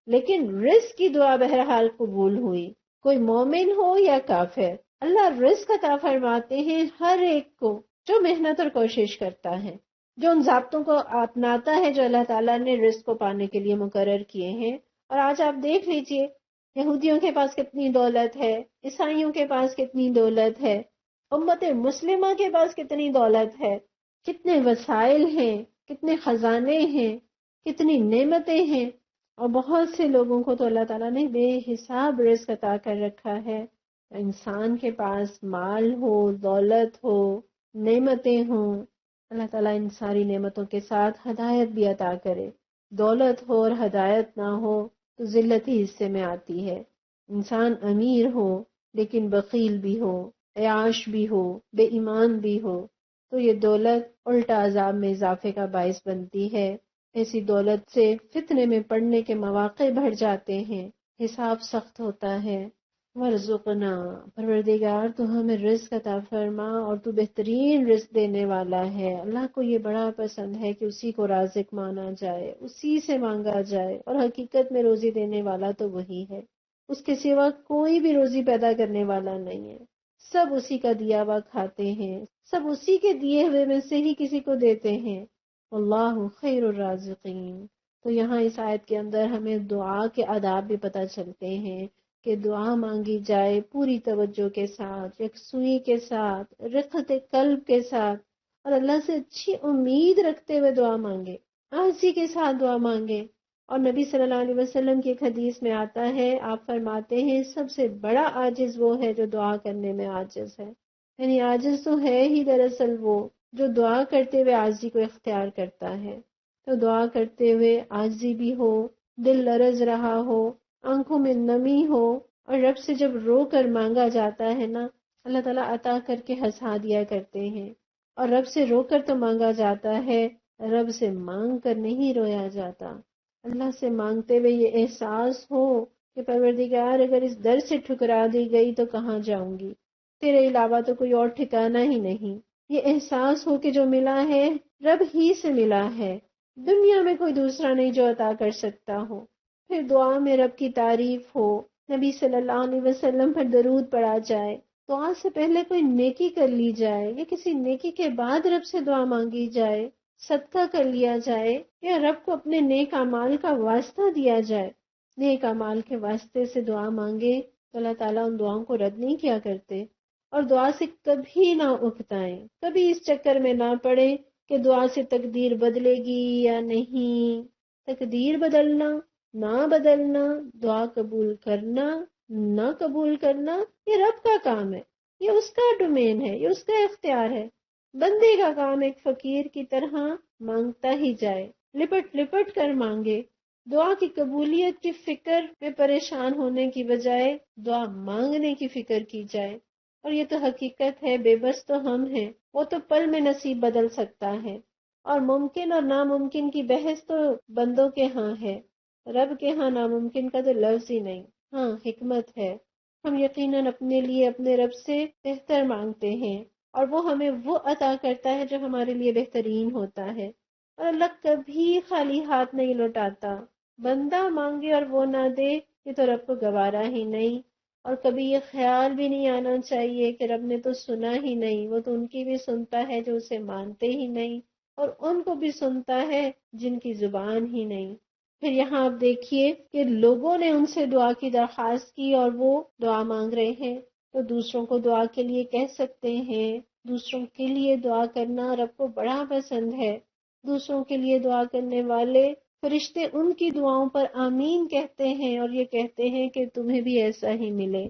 لیکن رزق کی دعا بہرحال قبول ہوئی، کوئی مومن ہو یا کافر. اللہ رزق عطا فرماتے ہیں ہر ایک کو جو محنت اور کوشش کرتا ہے، جو ان ضابطوں کو اپناتا ہے جو اللہ تعالیٰ نے رزق کو پانے کے لیے مقرر کیے ہیں. اور آج آپ دیکھ لیجئے یہودیوں کے پاس کتنی دولت ہے، عیسائیوں کے پاس کتنی دولت ہے، امت مسلمہ کے پاس کتنی دولت ہے، کتنے وسائل ہیں، کتنے خزانے ہیں، کتنی نعمتیں ہیں. اور بہت سے لوگوں کو تو اللہ تعالیٰ نے بے حساب رزق عطا کر رکھا ہے. انسان کے پاس مال ہو، دولت ہو، نعمتیں ہوں، اللہ تعالیٰ ان ساری نعمتوں کے ساتھ ہدایت بھی عطا کرے. دولت ہو اور ہدایت نہ ہو تو ذلت ہی حصے میں آتی ہے. انسان امیر ہو لیکن بخیل بھی ہو، عیاش بھی ہو، بے ایمان بھی ہو، تو یہ دولت الٹا عذاب میں اضافے کا باعث بنتی ہے. ایسی دولت سے فتنے میں پڑنے کے مواقع بڑھ جاتے ہیں، حساب سخت ہوتا ہے. ورزقنا، پروردگار تو ہمیں رزق عطا فرما، اور تو بہترین رزق دینے والا ہے. اللہ کو یہ بڑا پسند ہے کہ اسی کو رازق مانا جائے، اسی سے مانگا جائے، اور حقیقت میں روزی دینے والا تو وہی ہے، اس کے سوا کوئی بھی روزی پیدا کرنے والا نہیں ہے. سب اسی کا دیا ہوا کھاتے ہیں، سب اسی کے دیے ہوئے میں سے ہی کسی کو دیتے ہیں. اللہ خیر الرازقین. تو یہاں اس آیت کے اندر ہمیں دعا کے آداب بھی پتہ چلتے ہیں کہ دعا مانگی جائے پوری توجہ کے ساتھ، یکسوئی کے ساتھ، رقت قلب کے ساتھ، اور اللہ سے اچھی امید رکھتے ہوئے دعا مانگے، عاجزی کے ساتھ دعا مانگے. اور نبی صلی اللہ علیہ وسلم کی ایک حدیث میں آتا ہے، آپ فرماتے ہیں سب سے بڑا عاجز وہ ہے جو دعا کرنے میں عاجز ہے. یعنی عاجز تو ہے ہی دراصل وہ جو دعا کرتے ہوئے عاجزی کو اختیار کرتا ہے. تو دعا کرتے ہوئے عاجزی بھی ہو، دل لرز رہا ہو، آنکھوں میں نمی ہو، اور رب سے جب رو کر مانگا جاتا ہے نا اللہ تعالیٰ عطا کر کے ہنسا دیا کرتے ہیں، اور رب سے رو کر تو مانگا جاتا ہے، رب سے مانگ کر نہیں رویا جاتا۔ اللہ سے مانگتے ہوئے یہ احساس ہو کہ پروردگار اگر اس در سے ٹھکرا دی گئی تو کہاں جاؤں گی، تیرے علاوہ تو کوئی اور ٹھکانہ ہی نہیں۔ یہ احساس ہو کہ جو ملا ہے رب ہی سے ملا ہے، دنیا میں کوئی دوسرا نہیں جو عطا کر سکتا ہو۔ پھر دعا میں رب کی تعریف ہو، نبی صلی اللہ علیہ وسلم پر درود پڑھا جائے، دعا سے پہلے کوئی نیکی کر لی جائے یا کسی نیکی کے بعد رب سے دعا مانگی جائے، صدقہ کر لیا جائے یا رب کو اپنے نیک اعمال کا واسطہ دیا جائے، نیک اعمال کے واسطے سے دعا مانگے تو اللہ تعالیٰ ان دعاؤں کو رد نہیں کیا کرتے۔ اور دعا سے کبھی نہ اکتائیں، کبھی اس چکر میں نہ پڑے کہ دعا سے تقدیر بدلے گی یا نہیں۔ تقدیر بدلنا، نہ بدلنا، دعا قبول کرنا، نہ قبول کرنا، یہ رب کا کام ہے، یہ اس کا ڈومین ہے، یہ اس کا اختیار ہے۔ بندے کا کام ایک فقیر کی طرح مانگتا ہی جائے، لپٹ لپٹ کر مانگے، دعا کی قبولیت کی فکر میں پریشان ہونے کی بجائے دعا مانگنے کی فکر کی جائے۔ اور یہ تو حقیقت ہے، بے بس تو ہم ہیں، وہ تو پل میں نصیب بدل سکتا ہے، اور ممکن اور ناممکن کی بحث تو بندوں کے ہاں ہے، رب کے ہاں ناممکن کا تو لفظ ہی نہیں۔ ہاں حکمت ہے، ہم یقیناً اپنے لیے اپنے رب سے بہتر مانگتے ہیں، اور وہ ہمیں وہ عطا کرتا ہے جو ہمارے لیے بہترین ہوتا ہے، اور اللہ کبھی خالی ہاتھ نہیں لوٹاتا۔ بندہ مانگے اور وہ نہ دے، یہ تو رب کو گوارا ہی نہیں۔ اور کبھی یہ خیال بھی نہیں آنا چاہیے کہ رب نے تو سنا ہی نہیں، وہ تو ان کی بھی سنتا ہے جو اسے مانتے ہی نہیں، اور ان کو بھی سنتا ہے جن کی زبان ہی نہیں۔ پھر یہاں آپ دیکھیے کہ لوگوں نے ان سے دعا کی درخواست کی اور وہ دعا مانگ رہے ہیں، تو دوسروں کو دعا کے لیے کہہ سکتے ہیں۔ دوسروں کے لیے دعا کرنا رب کو بڑا پسند ہے۔ دوسروں کے لیے دعا کرنے والے فرشتے ان کی دعاؤں پر آمین کہتے ہیں اور یہ کہتے ہیں کہ تمہیں بھی ایسا ہی ملے۔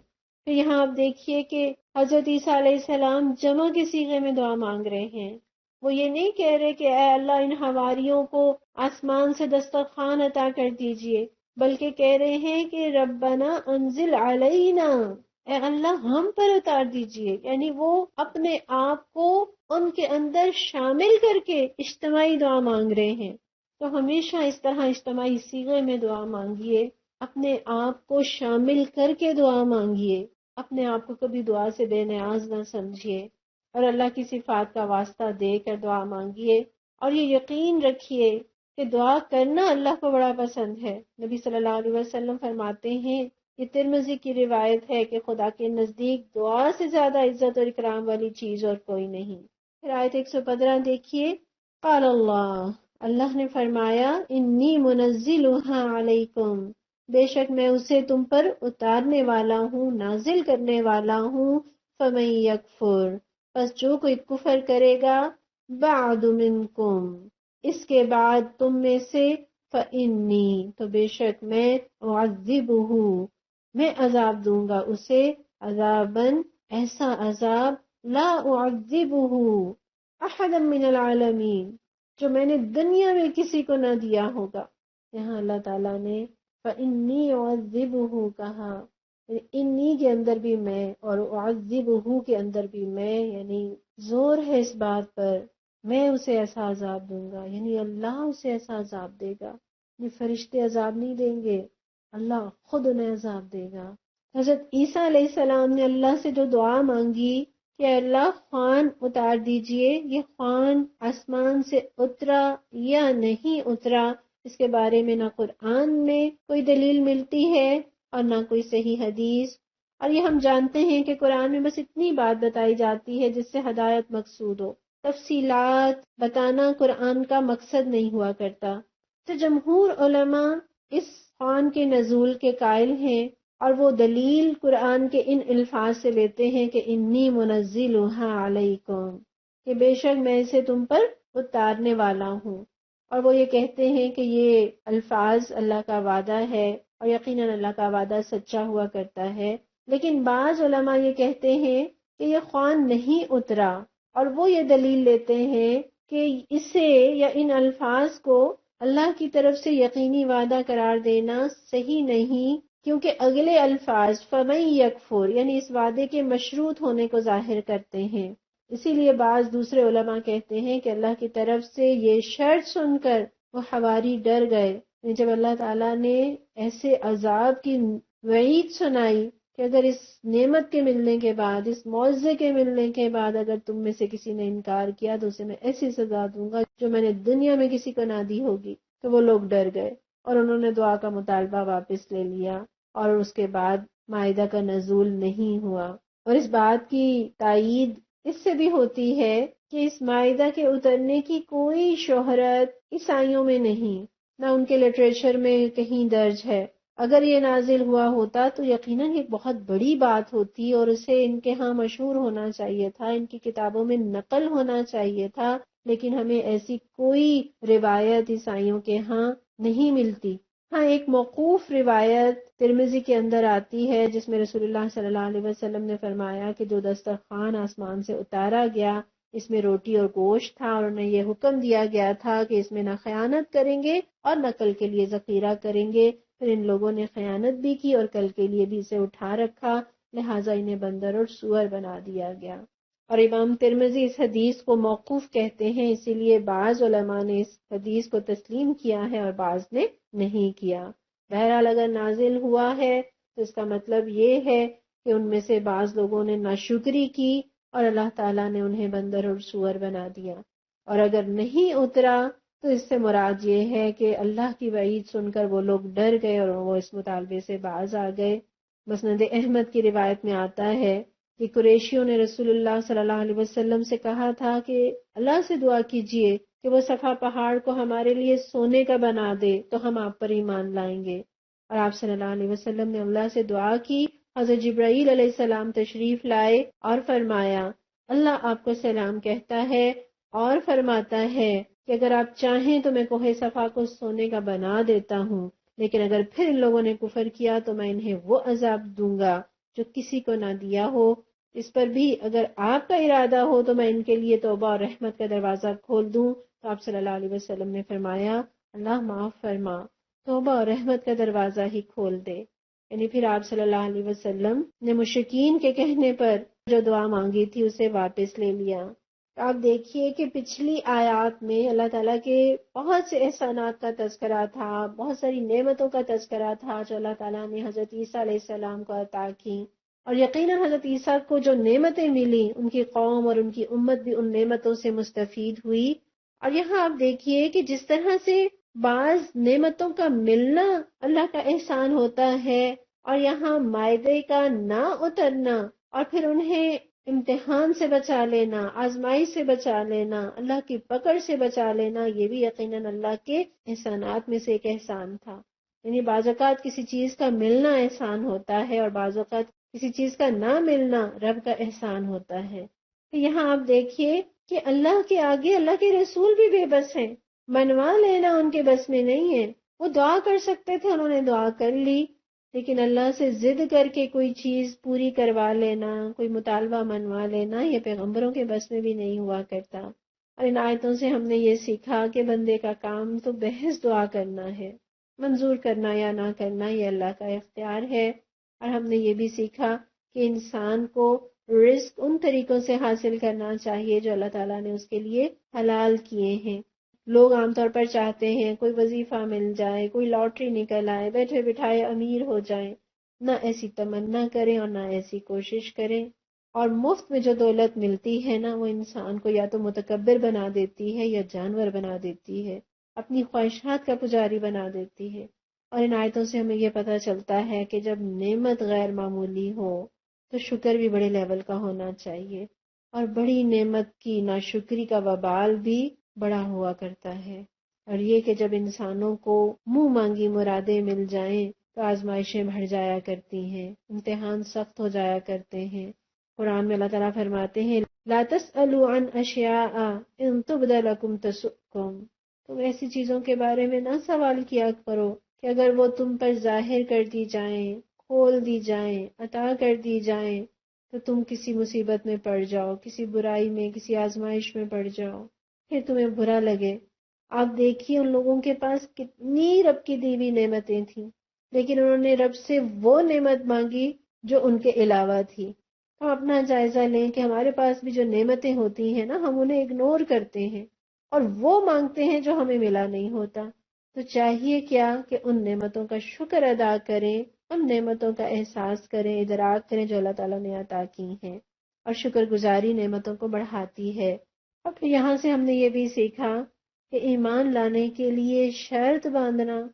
پھر یہاں آپ دیکھیے کہ حضرت عیسیٰ علیہ السلام جمع کے صیغے میں دعا مانگ رہے ہیں۔ وہ یہ نہیں کہہ رہے کہ اے اللہ ان حواریوں کو آسمان سے دسترخوان عطا کر دیجئے، بلکہ کہہ رہے ہیں کہ ربنا انزل علینا، اے اللہ ہم پر اتار دیجئے، یعنی وہ اپنے آپ کو ان کے اندر شامل کر کے اجتماعی دعا مانگ رہے ہیں۔ تو ہمیشہ اس طرح اجتماعی صیغے میں دعا مانگیے، اپنے آپ کو شامل کر کے دعا مانگیے، اپنے آپ کو کبھی دعا سے بے نیاز نہ سمجھیے، اور اللہ کی صفات کا واسطہ دے کر دعا مانگیے، اور یہ یقین رکھیے کہ دعا کرنا اللہ کو بڑا پسند ہے۔ نبی صلی اللہ علیہ وسلم فرماتے ہیں، یہ ترمذی کی روایت ہے کہ خدا کے نزدیک دعا سے زیادہ عزت اور اکرام والی چیز اور کوئی نہیں۔ پھر آیت 115 دیکھیے، قال اللہ نے فرمایا، انی منزلھا علیکم، بے شک میں اسے تم پر اتارنے والا ہوں، نازل کرنے والا ہوں، فمن یکفر، پس جو کوئی کفر کرے گا، بعد منکم، اس کے بعد تم میں سے، فانی، تو بے شک میں، اعذبہ، میں عذاب دوں گا اسے، عذاباً، ایسا عذاب، لا اعذبہ احدا من العالمین، جو میں نے دنیا میں کسی کو نہ دیا ہوگا۔ یہاں اللہ تعالیٰ نے فَإِنِّي أُعَذِّبُهُ کہا، انی کے اندر بھی میں اور اعذبہ کے اندر بھی میں، یعنی زور ہے اس بات پر، میں اسے ایسا عذاب دوں گا، یعنی اللہ اسے ایسا عذاب دے گا۔ یہ فرشتے عذاب نہیں دیں گے، اللہ خود انہیں عذاب دے گا۔ حضرت عیسیٰ علیہ السلام نے اللہ سے جو دعا مانگی کہ اللہ خوان اتار دیجئے، یہ خوان آسمان سے اترا یا نہیں اترا، اس کے بارے میں نہ قرآن میں کوئی دلیل ملتی ہے اور نہ کوئی صحیح حدیث، اور یہ ہم جانتے ہیں کہ قرآن میں بس اتنی بات بتائی جاتی ہے جس سے ہدایت مقصود ہو، تفصیلات بتانا قرآن کا مقصد نہیں ہوا کرتا۔ تو جمہور علماء اس خوان کے نزول کے قائل ہیں، اور وہ دلیل قرآن کے ان الفاظ سے لیتے ہیں کہ انی منزلھا علیکم، کہ بے شک میں اسے تم پر اتارنے والا ہوں، اور وہ یہ کہتے ہیں کہ یہ الفاظ اللہ کا وعدہ ہے، اور یقیناً اللہ کا وعدہ سچا ہوا کرتا ہے۔ لیکن بعض علماء یہ کہتے ہیں کہ یہ خوان نہیں اترا، اور وہ یہ دلیل لیتے ہیں کہ اسے یا ان الفاظ کو اللہ کی طرف سے یقینی وعدہ قرار دینا صحیح نہیں، کیونکہ اگلے الفاظ فَمَن یکفر یعنی اس وعدے کے مشروط ہونے کو ظاہر کرتے ہیں. اسی لیے بعض دوسرے علماء کہتے ہیں کہ اللہ کی طرف سے یہ شرط سن کر وہ حواری ڈر گئے. جب اللہ تعالیٰ نے ایسے عذاب کی وعید سنائی کہ اگر اس نعمت کے ملنے کے بعد، اس معاوضے کے ملنے کے بعد اگر تم میں سے کسی نے انکار کیا تو اسے میں ایسی سزا دوں گا جو میں نے دنیا میں کسی کو نہ دی ہوگی، تو وہ لوگ ڈر گئے اور انہوں نے دعا کا مطالبہ واپس لے لیا، اور اس کے بعد مائدہ کا نزول نہیں ہوا. اور اس بات کی تائید اس سے بھی ہوتی ہے کہ اس مائدہ کے اترنے کی کوئی شہرت عیسائیوں میں نہیں، نہ ان کے لٹریچر میں کہیں درج ہے. اگر یہ نازل ہوا ہوتا تو یقیناً ایک بہت بڑی بات ہوتی اور اسے ان کے ہاں مشہور ہونا چاہیے تھا، ان کی کتابوں میں نقل ہونا چاہیے تھا، لیکن ہمیں ایسی کوئی روایت عیسائیوں کے ہاں نہیں ملتی. ہاں ایک موقوف روایت ترمذی کے اندر آتی ہے جس میں رسول اللہ صلی اللہ علیہ وسلم نے فرمایا کہ جو دسترخوان آسمان سے اتارا گیا اس میں روٹی اور گوشت تھا، اور انہیں یہ حکم دیا گیا تھا کہ اس میں نہ خیانت کریں گے اور نہ کل کے لیے ذخیرہ کریں گے. پھر ان لوگوں نے خیانت بھی کی اور کل کے لیے بھی اسے اٹھا رکھا، لہٰذا انہیں بندر اور سور بنا دیا گیا. اور امام ترمذی اس حدیث کو موقوف کہتے ہیں، اسی لیے بعض علماء نے اس حدیث کو تسلیم کیا ہے اور بعض نے نہیں کیا. بہرحال اگر نازل ہوا ہے تو اس کا مطلب یہ ہے کہ ان میں سے بعض لوگوں نے ناشکری کی اور اللہ تعالیٰ نے انہیں بندر اور سور بنا دیا. اور اگر نہیں اترا تو اس سے مراد یہ ہے کہ اللہ کی وعید سن کر وہ لوگ ڈر گئے اور وہ اس مطالبے سے باز آ گئے. مسند احمد کی روایت میں آتا ہے کہ قریشیوں نے رسول اللہ صلی اللہ علیہ وسلم سے کہا تھا کہ اللہ سے دعا کیجئے کہ وہ صفا پہاڑ کو ہمارے لیے سونے کا بنا دے تو ہم آپ پر ایمان لائیں گے. اور آپ صلی اللہ علیہ وسلم نے اللہ سے دعا کی. حضرت جبرائیل علیہ السلام تشریف لائے اور فرمایا اللہ آپ کو سلام کہتا ہے اور فرماتا ہے کہ اگر آپ چاہیں تو میں کوہ صفا کو سونے کا بنا دیتا ہوں، لیکن اگر پھر ان لوگوں نے کفر کیا تو میں انہیں وہ عذاب دوں گا جو کسی کو نہ دیا ہو. اس پر بھی اگر آپ کا ارادہ ہو تو میں ان کے لیے توبہ اور رحمت کا دروازہ کھول دوں. تو آپ صلی اللہ علیہ وسلم نے فرمایا اللہ معاف فرما، توبہ اور رحمت کا دروازہ ہی کھول دے. یعنی پھر آپ صلی اللہ علیہ وسلم نے مشرکین کے کہنے پر جو دعا مانگی تھی اسے واپس لے لیا. آپ دیکھیے کہ پچھلی آیات میں اللہ تعالیٰ کے بہت سے احسانات کا تذکرہ تھا، بہت ساری نعمتوں کا تذکرہ تھا جو اللہ تعالیٰ نے حضرت عیسیٰ علیہ السلام کو عطا کی. اور یقیناً حضرت عیسیٰ کو جو نعمتیں ملی ان کی قوم اور ان کی امت بھی ان نعمتوں سے مستفید ہوئی. اور یہاں آپ دیکھیے کہ جس طرح سے بعض نعمتوں کا ملنا اللہ کا احسان ہوتا ہے اور یہاں مائدے کا نہ اترنا اور پھر انہیں امتحان سے بچا لینا، آزمائش سے بچا لینا، اللہ کی پکڑ سے بچا لینا، یہ بھی یقیناً اللہ کے احسانات میں سے ایک احسان تھا. یعنی بعض اوقات کسی چیز کا ملنا احسان ہوتا ہے اور بعض اوقات کسی چیز کا نہ ملنا رب کا احسان ہوتا ہے. تو یہاں آپ دیکھیے کہ اللہ کے آگے اللہ کے رسول بھی بے بس ہیں، منوا لینا ان کے بس میں نہیں ہے. وہ دعا کر سکتے تھے، انہوں نے دعا کر لی، لیکن اللہ سے ضد کر کے کوئی چیز پوری کروا لینا، کوئی مطالبہ منوا لینا، یہ پیغمبروں کے بس میں بھی نہیں ہوا کرتا. اور ان آیتوں سے ہم نے یہ سیکھا کہ بندے کا کام تو بحث دعا کرنا ہے، منظور کرنا یا نہ کرنا یہ اللہ کا اختیار ہے. اور ہم نے یہ بھی سیکھا کہ انسان کو رزق ان طریقوں سے حاصل کرنا چاہیے جو اللہ تعالیٰ نے اس کے لیے حلال کیے ہیں. لوگ عام طور پر چاہتے ہیں کوئی وظیفہ مل جائے، کوئی لاٹری نکل آئے، بیٹھے بٹھائے امیر ہو جائیں. نہ ایسی تمنا کریں اور نہ ایسی کوشش کریں. اور مفت میں جو دولت ملتی ہے نا وہ انسان کو یا تو متکبر بنا دیتی ہے یا جانور بنا دیتی ہے، اپنی خواہشات کا پجاری بنا دیتی ہے. اور ان آیتوں سے ہمیں یہ پتہ چلتا ہے کہ جب نعمت غیر معمولی ہو تو شکر بھی بڑے لیول کا ہونا چاہیے، اور بڑی نعمت کی ناشکری کا وبال بھی بڑا ہوا کرتا ہے. اور یہ کہ جب انسانوں کو منہ مانگی مرادیں مل جائیں تو آزمائشیں بڑھ جایا کرتی ہیں، امتحان سخت ہو جایا کرتے ہیں. قرآن میں اللہ تعالیٰ فرماتے ہیں لا تسألوا عن اشیاء ان تبد لکم تسؤکم، تم ایسی چیزوں کے بارے میں نہ سوال کیا کرو کہ اگر وہ تم پر ظاہر کر دی جائیں، کھول دی جائیں، عطا کر دی جائیں تو تم کسی مصیبت میں پڑ جاؤ، کسی برائی میں، کسی آزمائش میں پڑ جاؤ، پھر تمہیں برا لگے. آپ دیکھیے ان لوگوں کے پاس کتنی رب کی دی ہوئی نعمتیں تھیں، لیکن انہوں نے رب سے وہ نعمت مانگی جو ان کے علاوہ تھی۔ ہم اپنا جائزہ لیں کہ ہمارے پاس بھی جو نعمتیں ہوتی ہیں نا، ہم انہیں اگنور کرتے ہیں اور وہ مانگتے ہیں جو ہمیں ملا نہیں ہوتا۔ تو چاہیے کیا کہ ان نعمتوں کا شکر ادا کریں، ان نعمتوں کا احساس کریں، ادراک کریں جو اللہ تعالیٰ نے عطا کی ہیں، اور شکر گزاری نعمتوں کو بڑھاتی ہے۔ اور پھر یہاں سے ہم نے یہ بھی سیکھا کہ ایمان لانے کے لیے شرط باندھنا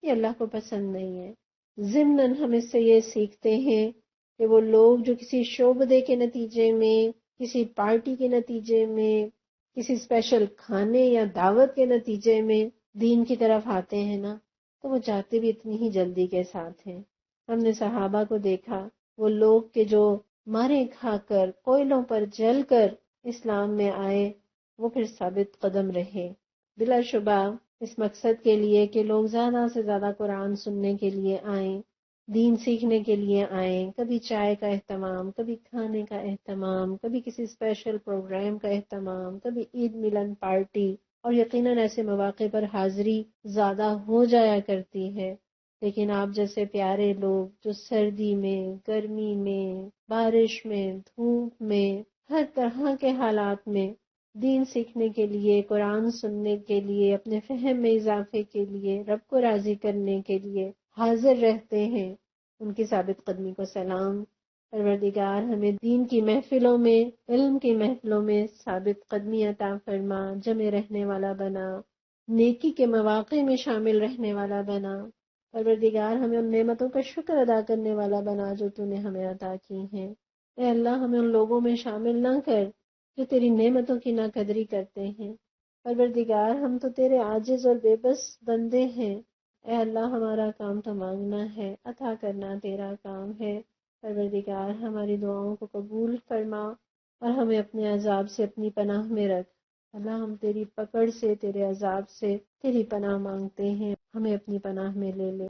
یہ اللہ کو پسند نہیں ہے۔ ضمناً ہم اس سے یہ سیکھتے ہیں کہ وہ لوگ جو کسی شعبدے کے نتیجے میں، کسی پارٹی کے نتیجے میں، کسی اسپیشل کھانے یا دعوت کے نتیجے میں دین کی طرف آتے ہیں نا، تو وہ جاتے بھی اتنی ہی جلدی کے ساتھ ہیں۔ ہم نے صحابہ کو دیکھا، وہ لوگ کہ جو مارے کھا کر، کوئلوں پر جل کر اسلام میں آئے، وہ پھر ثابت قدم رہے۔ بلا شبہ اس مقصد کے لیے کہ لوگ زیادہ سے زیادہ قرآن سننے کے لیے آئیں، دین سیکھنے کے لیے آئیں، کبھی چائے کا اہتمام، کبھی کھانے کا اہتمام، کبھی کسی اسپیشل پروگرام کا اہتمام، کبھی عید ملن پارٹی، اور یقیناً ایسے مواقع پر حاضری زیادہ ہو جایا کرتی ہے۔ لیکن آپ جیسے پیارے لوگ جو سردی میں، گرمی میں، بارش میں، دھوپ میں، ہر طرح کے حالات میں دین سیکھنے کے لیے، قرآن سننے کے لیے، اپنے فہم میں اضافے کے لیے، رب کو راضی کرنے کے لیے حاضر رہتے ہیں، ان کی ثابت قدمی کو سلام۔ پروردگار ہمیں دین کی محفلوں میں، علم کی محفلوں میں ثابت قدمی عطا فرما، جمع رہنے والا بنا، نیکی کے مواقع میں شامل رہنے والا بنا۔ پروردگار ہمیں ان نعمتوں کا شکر ادا کرنے والا بنا جو تو نے ہمیں عطا کی ہیں۔ اے اللہ ہمیں ان لوگوں میں شامل نہ کر جو تیری نعمتوں کی ناقدری کرتے ہیں۔ پروردگار ہم تو تیرے عاجز اور بے بس بندے ہیں۔ اے اللہ ہمارا کام تو مانگنا ہے، عطا کرنا تیرا کام ہے۔ پروردگار ہماری دعاؤں کو قبول فرما اور ہمیں اپنے عذاب سے اپنی پناہ میں رکھ۔ اللہ ہم تیری پکڑ سے، تیرے عذاب سے تیری پناہ مانگتے ہیں، ہمیں اپنی پناہ میں لے لے۔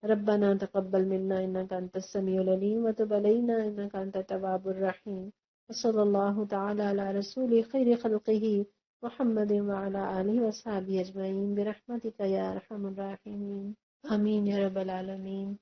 ربنا تقبل منا انك انت السميع العليم وتب علينا انك انت التواب الرحيم وصلى الله تعالى على رسول خير خلقه محمد وعلى آله وصحبه اجمعين برحمتك يا ارحم الراحمين آمين يا رب العالمين۔